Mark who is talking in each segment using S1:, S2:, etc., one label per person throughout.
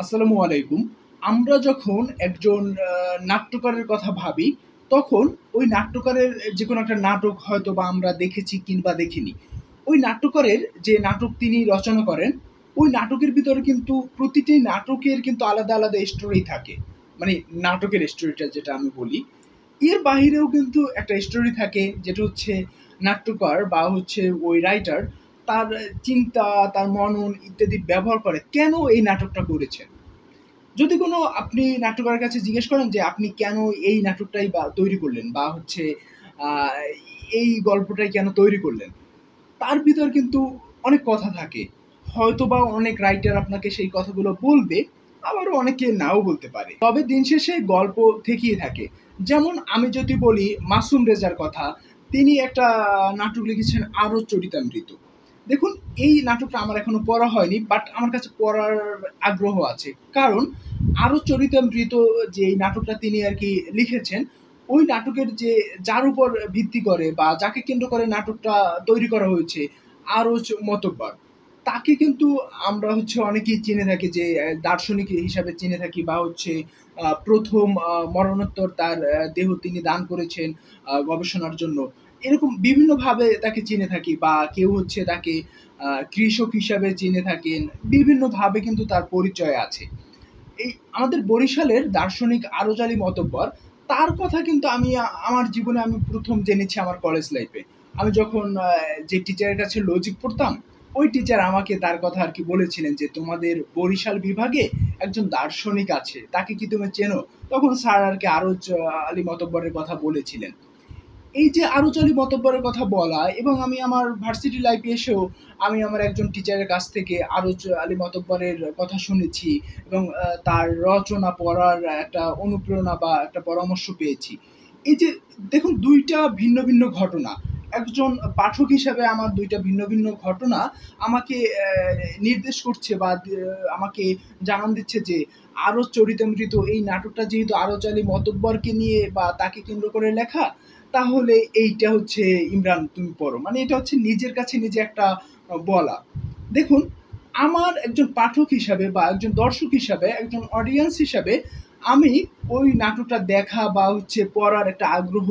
S1: আসসালামু আলাইকুম। আমরা যখন একজন নাট্যকারের কথা ভাবি, তখন ওই নাট্যকারের যেকোনো একটা নাটক হয়তোবা আমরা দেখেছি কিংবা দেখিনি। ওই নাট্যকারের যে নাটক তিনি রচনা করেন, ওই নাটকের ভিতরে কিন্তু প্রতিটি নাটকের কিন্তু আলাদা, আলাদা স্টোরি থাকে। মানে নাটকের স্টোরিটা যেটা আমি বলি। এর বাহিরেও কিন্তু একটা স্টোরি থাকে যেটা হচ্ছে নাট্যকার বা হচ্ছে ওই রাইটার তার চিন্তা, তার মনন ইত্যাদি ব্যবহার করে কেন এই নাটকটা করেছেন। যদি কোনো আপনি নাট্যকারের কাছে জিজ্ঞেস করেন যে আপনি কেন এই নাটকটাই বা তৈরি করলেন বা হচ্ছে আহ, এই গল্পটাই কেন তৈরি করলেন, তার ভিতর কিন্তু অনেক কথা থাকে। হয়তোবা অনেক রাইটার আপনাকে সেই কথাগুলো বলবে, আবারও অনেকে নাও বলতে পারে। তবে দিন শেষে গল্প থেকেই থাকে। যেমন আমি যদি বলি মাসুম রেজার কথা, তিনি একটা নাটক লিখেছেন আরও চরিতামৃত। দেখুন, এই নাটকটা আমার এখনো পড়া হয়নি, বাট আমার কাছে পড়ার আগ্রহ আছে। কারণ আরও চরিতামৃত যে এই নাটকটা তিনি আর কি লিখেছেন, ওই নাটকের যে যার উপর ভিত্তি করে বা যাকে কেন্দ্র করে নাটকটা তৈরি করা হয়েছে, আরজ মতব্বর, তাকে কিন্তু আমরা হচ্ছে অনেকেই চিনে থাকি যে দার্শনিক হিসাবে চিনে থাকি বা হচ্ছে প্রথম মরণোত্তর তার দেহ তিনি দান করেছেন গবেষণার জন্য। এরকম বিভিন্নভাবে তাকে চিনে থাকি বা কেউ হচ্ছে তাকে কৃষক হিসাবে চিনে থাকেন। বিভিন্নভাবে কিন্তু তার পরিচয় আছে। এই আমাদের বরিশালের দার্শনিক আরজ আলী মতব্বর, তার কথা কিন্তু আমি আমার জীবনে আমি প্রথম জেনেছি আমার কলেজ লাইফে। আমি যখন যে টিচারের কাছে লজিক পড়তাম, ওই টিচার আমাকে তার কথা আর কি বলেছিলেন যে তোমাদের বরিশাল বিভাগে একজন দার্শনিক আছে, তাকে কি তুমি চেনো? তখন স্যার আর কি আরজ আলী মতব্বরের কথা বলেছিলেন। এই যে আরুচালি মতব্বরের কথা বলা, এবং আমি আমার ভার্সিটি লাইফে এসেও আমি আমার একজন টিচারের কাছ থেকে আরুচ আলী মতব্বরের কথা শুনেছি এবং তার রচনা পড়ার একটা অনুপ্রেরণা বা একটা পরামর্শ পেয়েছি। এই যে দেখুন, দুইটা ভিন্ন ভিন্ন ঘটনা। একজন পাঠক হিসাবে আমার দুইটা ভিন্ন ভিন্ন ঘটনা আমাকে নির্দেশ করছে বা আমাকে জানান দিচ্ছে যে আরো চরিতামৃত এই নাটকটা যেহেতু আরজ আলী মতব্বরকে নিয়ে বা তাকে কেন্দ্র করে লেখা, তাহলে এইটা হচ্ছে ইমরান তুমি পড়ো। মানে এটা হচ্ছে নিজের কাছে নিজে একটা বলা। দেখুন, আমার একজন পাঠক হিসাবে বা একজন দর্শক হিসাবে, একজন অডিয়েন্স হিসাবে আমি ওই নাটকটা দেখা বা হচ্ছে পড়ার একটা আগ্রহ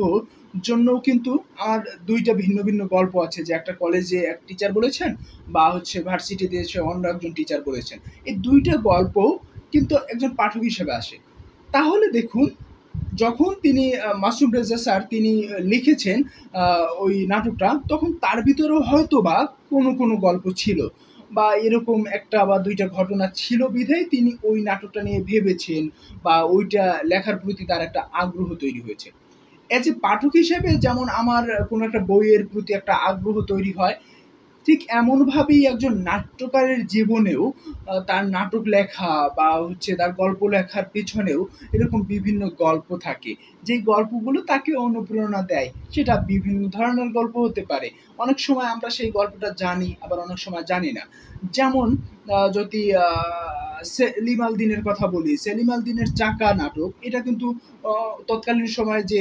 S1: জন্যও কিন্তু আমার দুইটা ভিন্ন ভিন্ন গল্প আছে, যে একটা কলেজে এক টিচার বলেছেন বা হচ্ছে ভার্সিটিতে এসে অন্য একজন টিচার বলেছেন। এই দুইটা গল্প কিন্তু একজন পাঠক হিসেবে আসে। তাহলে দেখুন, যখন তিনি মাসুম রেজা স্যার তিনি লিখেছেন ওই নাটকটা, তখন তার ভিতরেও হয়তো বা কোনো কোনো গল্প ছিল বা এরকম একটা বা দুইটা ঘটনা ছিল বিধায় তিনি ওই নাটকটা নিয়ে ভেবেছেন বা ওইটা লেখার প্রতি তার একটা আগ্রহ তৈরি হয়েছে। এজ এ পাঠক হিসেবে যেমন আমার কোনো একটা বইয়ের প্রতি একটা আগ্রহ তৈরি হয়, ঠিক এমনভাবেই একজন নাট্যকারের জীবনেও তার নাটক লেখা বা হচ্ছে তার গল্প লেখার পেছনেও এরকম বিভিন্ন গল্প থাকে। যেই গল্পগুলো তাকে অনুপ্রেরণা দেয়। সেটা বিভিন্ন ধরনের গল্প হতে পারে। অনেক সময় আমরা সেই গল্পটা জানি, আবার অনেক সময় জানি না। যেমন যদি সেলিম আল দীনের কথা বলি, সেলিম আল দীনের 'চাকা' নাটক, এটা কিন্তু তৎকালীন সময়ে যে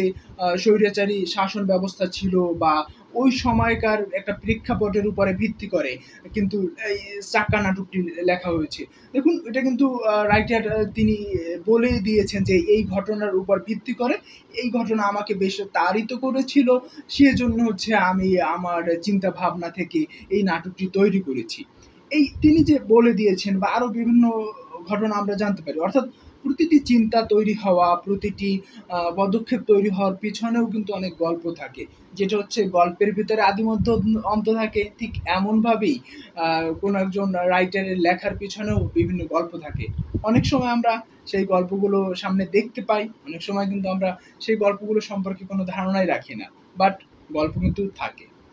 S1: স্বৈরাচারী শাসন ব্যবস্থা ছিল বা ওই সময়কার একটা প্রেক্ষাপটের উপরে ভিত্তি করে কিন্তু এই চাক্কা নাটকটি লেখা হয়েছে। দেখুন, এটা কিন্তু রাইটার তিনি বলেই দিয়েছেন যে এই ঘটনার উপর ভিত্তি করে এই ঘটনা আমাকে বেশ তাড়িত করেছিল। সেজন্য হচ্ছে আমি আমার চিন্তা ভাবনা থেকে এই নাটকটি তৈরি করেছি। এই তিনি যে বলে দিয়েছেন বা আরো বিভিন্ন ঘটনা আমরা জানতে পারি। অর্থাৎ প্রতিটি চিন্তা তৈরি হওয়া, প্রতিটি পদক্ষেপ তৈরি হওয়ার পিছনেও কিন্তু অনেক গল্প থাকে। যেটা হচ্ছে গল্পের ভিতরে আদি মধ্য অন্ত থাকে, ঠিক এমনভাবেই কোনো একজন রাইটারের লেখার পিছনেও বিভিন্ন গল্প থাকে। অনেক সময় আমরা সেই গল্পগুলো সামনে দেখতে পাই, অনেক সময় কিন্তু আমরা সেই গল্পগুলো সম্পর্কে কোনো ধারণাই রাখি না। বাট গল্প কিন্তু থাকে।